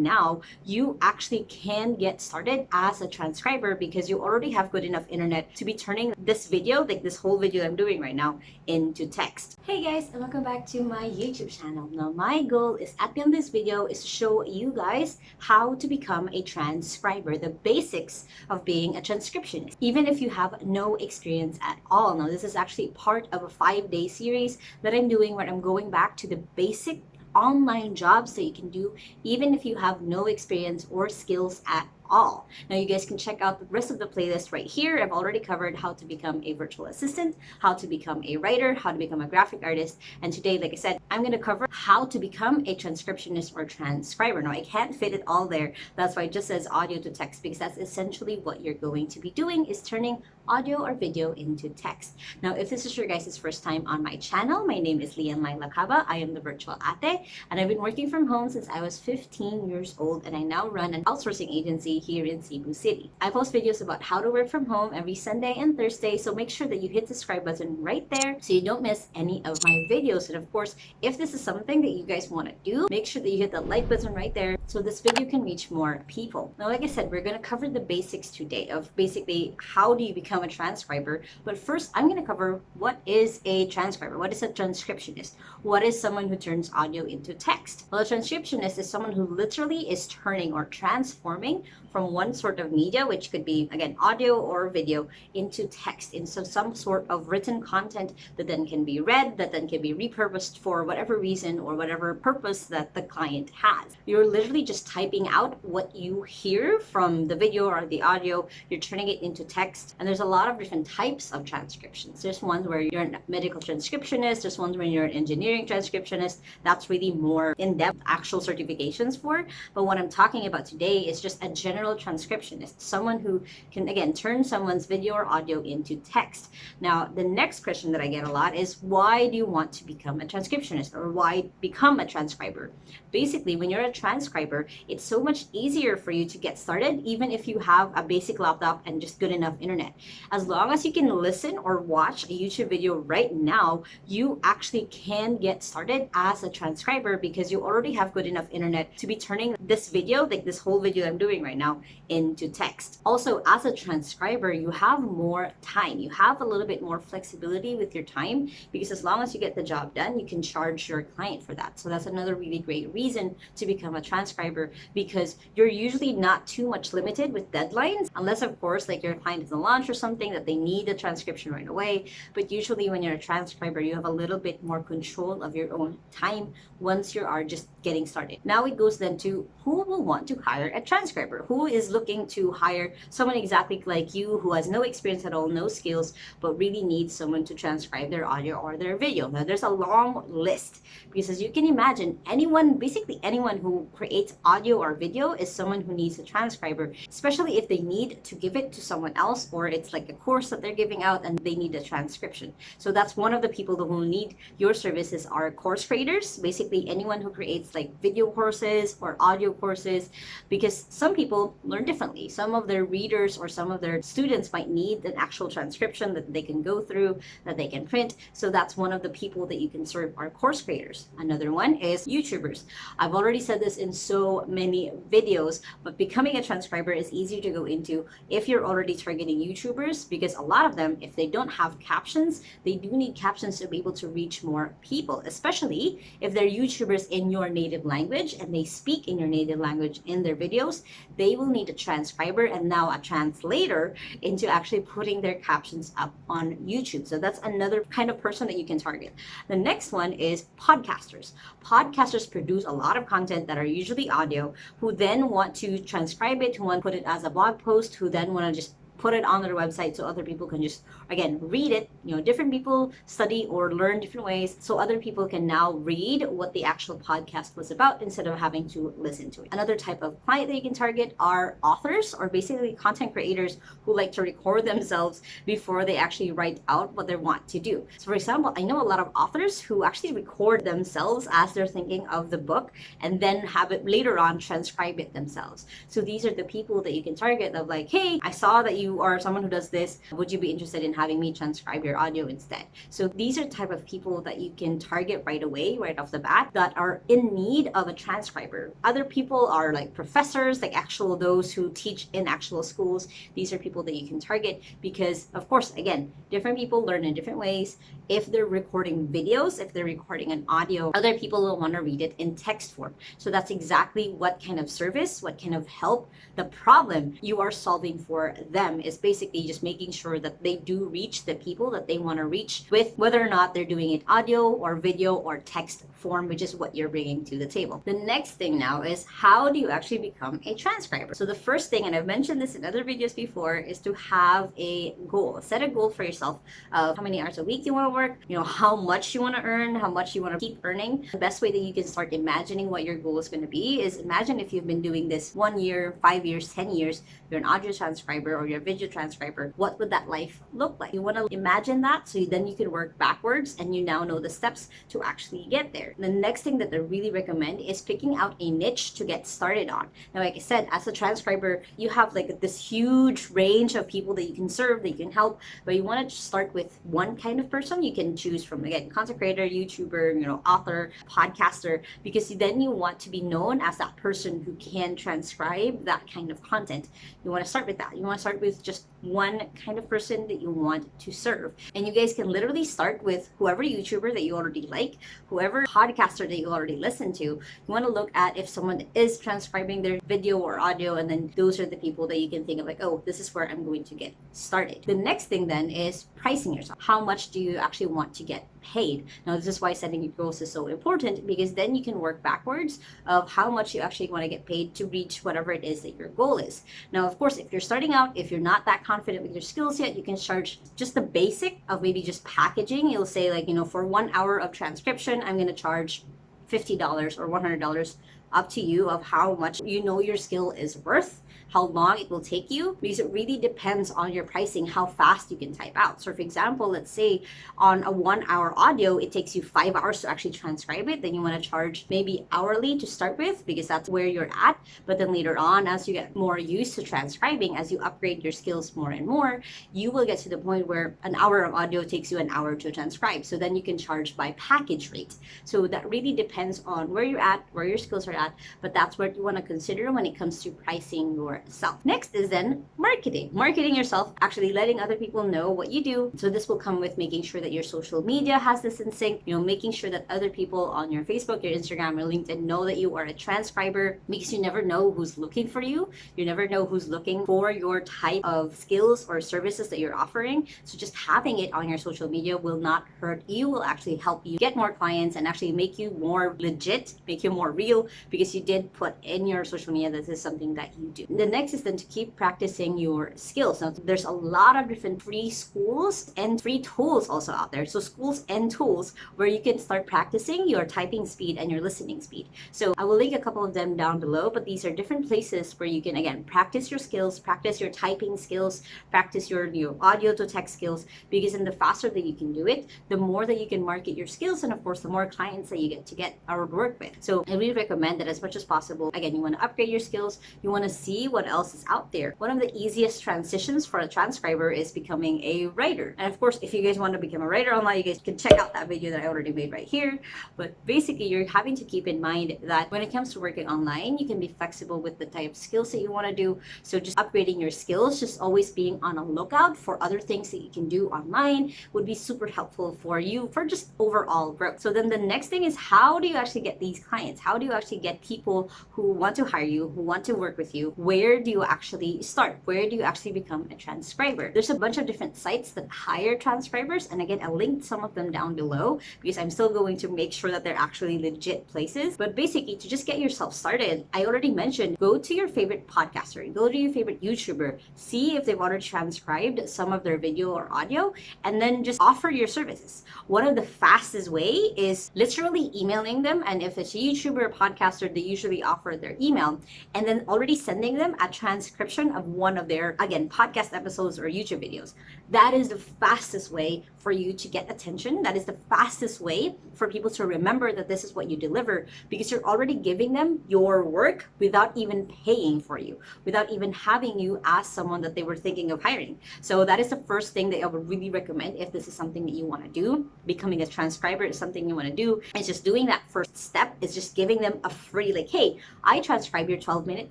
now, you actually can get started as a transcriber because you already have good enough internet to be turning this video, like this whole video I'm doing right now, into text. Hey guys, and welcome back to my YouTube channel. Now, my goal is at the end of this video is to show you guys how to become a transcriber, the basics of being a transcriptionist, even if you have no experience at all. Now, this is actually part of a 5-day series that I'm doing where I'm going back to the basic online jobs that you can do even if you have no experience or skills at all. Now, you guys can check out the rest of the playlist right here. I've already covered how to become a virtual assistant, how to become a writer, how to become a graphic artist, and today, like I said, I'm going to cover how to become a transcriptionist or transcriber. Now, I can't fit it all there. That's why it just says audio to text, because that's essentially what you're going to be doing, is turning audio or video into text. Now, if this is your guys' first time on my channel, my name is Lacaba. I am the virtual ate, and I've been working from home since I was 15 years old, and I now run an outsourcing agency here in Cebu City. I post videos about how to work from home every Sunday and Thursday, so make sure that you hit the subscribe button right there so you don't miss any of my videos. And of course, if this is something that you guys want to do, make sure that you hit that like button right there so this video can reach more people. Now, like I said, we're going to cover the basics today of basically how do you become a transcriber. But first, I'm going to cover what is a transcriber, what is a transcriptionist, what is someone who turns audio into text. Well, a transcriptionist is someone who literally is turning or transforming from one sort of media, which could be, again, audio or video, into text, into some sort of written content that then can be read, that then can be repurposed for whatever reason or whatever purpose that the client has. You're literally just typing out what you hear from the video or the audio, you're turning it into text, and there's a lot of different types of transcriptions. There's ones where you're a medical transcriptionist, there's ones where you're an engineering transcriptionist. That's really more in-depth actual certifications for, but what I'm talking about today is just a general transcriptionist, someone who can, again, turn someone's video or audio into text. Now, the next question that I get a lot is, why do you want to become a transcriptionist, or why become a transcriber? Basically, when you're a transcriber, it's so much easier for you to get started, even if you have a basic laptop and just good enough internet. As long as you can listen or watch a YouTube video right now, you actually can get started as a transcriber because you already have good enough internet to be turning this video, like this whole video I'm doing right now, into text. Also, as a transcriber, you have more time. You have a little bit more flexibility with your time because as long as you get the job done, you can charge your client for that. So that's another really great reason to become a transcriber, because you're usually not too much limited with deadlines, unless of course like your client is a launch or something that they need a transcription right away. But usually when you're a transcriber, you have a little bit more control of your own time once you are just getting started. Now it goes then to who will want to hire a transcriber? Who is looking to hire someone exactly like you who has no experience at all, no skills, but really needs someone to transcribe their audio or their video? Now, there's a long list because, as you can imagine, anyone, basically anyone who creates audio or video is someone who needs a transcriber, especially if they need to give it to someone else or it's like a course that they're giving out and they need a transcription. So that's one of the people who will need your services are course creators, basically anyone who creates like video courses or audio courses, because some people learn differently. Some of their readers or some of their students might need an actual transcription that they can go through, that they can print. So that's one of the people that you can serve are course creators. Another one is YouTubers. I've already said this in so many videos, but becoming a transcriber is easier to go into if you're already targeting YouTubers, because a lot of them, if they don't have captions, they do need captions to be able to reach more people, especially if they're YouTubers in your native language and they speak in your native language in their videos. They will need a transcriber and now a translator into actually putting their captions up on YouTube. So that's another kind of person that you can target. The next one is podcasters. Podcasters produce a lot of content that are usually audio, who then want to transcribe it, who want to put it as a blog post, who then want to just put it on their website so other people can just, again, read it. You know, different people study or learn different ways, so other people can now read what the actual podcast was about instead of having to listen to it. Another type of client that you can target are authors, or basically content creators who like to record themselves before they actually write out what they want to do. So for example, I know a lot of authors who actually record themselves as they're thinking of the book and then have it later on transcribe it themselves. So these are the people that you can target of like, hey, I saw that you you are someone who does this, would you be interested in having me transcribe your audio instead? So these are type of people that you can target right away, right off the bat, that are in need of a transcriber. Other people are like professors, like actual those who teach in actual schools. These are people that you can target because, of course, again, different people learn in different ways. If they're recording videos, if they're recording an audio, other people will want to read it in text form. So that's exactly what kind of service, what kind of help. The problem you are solving for them is basically just making sure that they do reach the people that they want to reach with, whether or not they're doing it audio or video or text form, which is what you're bringing to the table. The next thing now is, how do you actually become a transcriber? So the first thing, and I've mentioned this in other videos before, is to have a goal. Set a goal for yourself of how many hours a week you want to work, how much you want to earn, how much you want to keep earning. The best way that you can start imagining what your goal is going to be is, imagine if you've been doing this 1 year, 5 years, 10 years, you're an audio transcriber or you're a video transcriber. What would that life look like? You want to imagine that, so then you can work backwards and you now know the steps to actually get there. The next thing that I really recommend is picking out a niche to get started on. Now, like I said, as a transcriber, you have like this huge range of people that you can serve, that you can help, but you want to start with one kind of person. You can choose from, again, content creator, YouTuber, author, podcaster, because then you want to be known as that person who can transcribe that kind of content. You want to start with that. You want to start with just one kind of person that you want to serve. And you guys can literally start with whoever YouTuber that you already like, whoever podcaster that you already listen to. You want to look at if someone is transcribing their video or audio, and then those are the people that you can think of like, oh, this is where I'm going to get started. The next thing then is pricing yourself. How much do you actually want to get paid? Now, this is why setting your goals is so important, because then you can work backwards of how much you actually want to get paid to reach whatever it is that your goal is. Now, of course, if you're starting out, if you're not that confident with your skills yet, you can charge just the basic of maybe just packaging. You'll say like, for 1 hour of transcription, I'm going to charge $50 or $100, up to you of how much your skill is worth, how long it will take you, because it really depends on your pricing, how fast you can type out. So for example, let's say on a 1 hour audio, it takes you 5 hours to actually transcribe it. Then you want to charge maybe hourly to start with, because that's where you're at. But then later on, as you get more used to transcribing, as you upgrade your skills more and more, you will get to the point where an hour of audio takes you an hour to transcribe. So then you can charge by package rate. So that really depends on where you're at, where your skills are at, but that's what you want to consider when it comes to pricing yourself. Next is then marketing. Marketing yourself, actually letting other people know what you do. So this will come with making sure that your social media has this in sync, making sure that other people on your Facebook, your Instagram, or LinkedIn know that you are a transcriber, because you never know who's looking for you. You never know who's looking for your type of skills or services that you're offering. So just having it on your social media will not hurt you, will actually help you get more clients and actually make you more legit, make you more real, because you did put in your social media that this is something that you do. The next is then to keep practicing your skills. Now, there's a lot of different free schools and free tools also out there. So schools and tools where you can start practicing your typing speed and your listening speed. So I will link a couple of them down below, but these are different places where you can, again, practice your skills, practice your typing skills, practice your audio to text skills, because then the faster that you can do it, the more that you can market your skills, and of course, the more clients that you get or work with. So I really recommend that as much as possible. Again, you want to upgrade your skills, you want to see what else is out there. One of the easiest transitions for a transcriber is becoming a writer. And of course, if you guys want to become a writer online, you guys can check out that video that I already made right here. But basically, you're having to keep in mind that when it comes to working online, you can be flexible with the type of skills that you want to do. So just upgrading your skills, just always being on a lookout for other things that you can do online would be super helpful for you for just overall growth. So then the next thing is, how do you actually get these clients? How do you actually get people who want to hire you, who want to work with you? Where do you actually start? Where do you actually become a transcriber? There's a bunch of different sites that hire transcribers, and again, I'll link some of them down below, because I'm still going to make sure that they're actually legit places. But basically, to just get yourself started, I already mentioned, go to your favorite podcaster, go to your favorite YouTuber, see if they've already transcribed some of their video or audio, and then just offer your services. One of the fastest way is literally emailing them, and if it's a YouTuber or podcaster, they usually offer their email, and then already sending them a transcription of one of their, again, podcast episodes or YouTube videos. That is the fastest way for you to get attention. That is the fastest way for people to remember that this is what you deliver, because you're already giving them your work without even paying for you, without even having you as someone that they were thinking of hiring. So that is the first thing that I would really recommend if this is something that you want to do. Becoming a transcriber is something you want to do. It's just doing that first step is just giving them a free, like, hey, I transcribe your 12-minute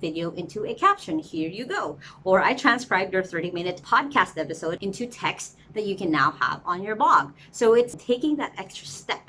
video into a caption. Here you go. Or I transcribed your 30-minute podcast episode into text that you can now have on your blog. So it's taking that extra step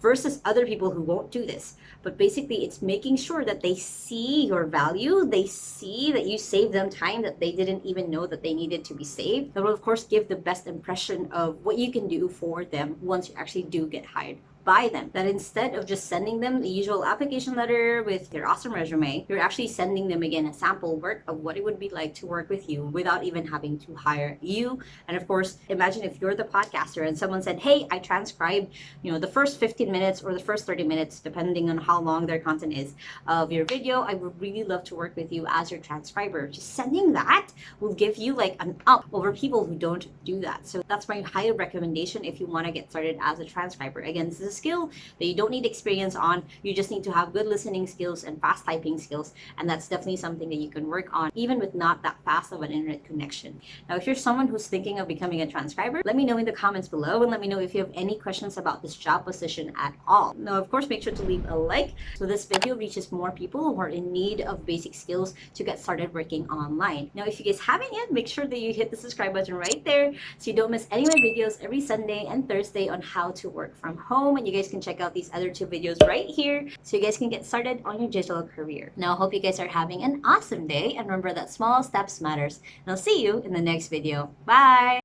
versus other people who won't do this. But basically, it's making sure that they see your value. They see that you save them time that they didn't even know that they needed to be saved. That will, of course, give the best impression of what you can do for them once you actually do get hired by them. That instead of just sending them the usual application letter with your awesome resume, you're actually sending them again a sample work of what it would be like to work with you without even having to hire you. And of course, imagine if you're the podcaster and someone said, hey, I transcribed, the first 15 minutes or the first 30 minutes, depending on how long their content is, of your video. I would really love to work with you as your transcriber. Just sending that will give you like an up over people who don't do that. So that's my high recommendation if you want to get started as a transcriber. Again, this is a skill that you don't need experience on. You just need to have good listening skills and fast typing skills, and that's definitely something that you can work on even with not that fast of an internet connection. Now, if you're someone who's thinking of becoming a transcriber, let me know in the comments below, and let me know if you have any questions about this job position at all. Now, of course, make sure to leave a like so this video reaches more people who are in need of basic skills to get started working online. Now, if you guys haven't yet, make sure that you hit the subscribe button right there so you don't miss any of my videos every Sunday and Thursday on how to work from home. And you guys can check out these other two videos right here so you guys can get started on your digital career. Now, I hope you guys are having an awesome day, and remember that small steps matters. And I'll see you in the next video. Bye!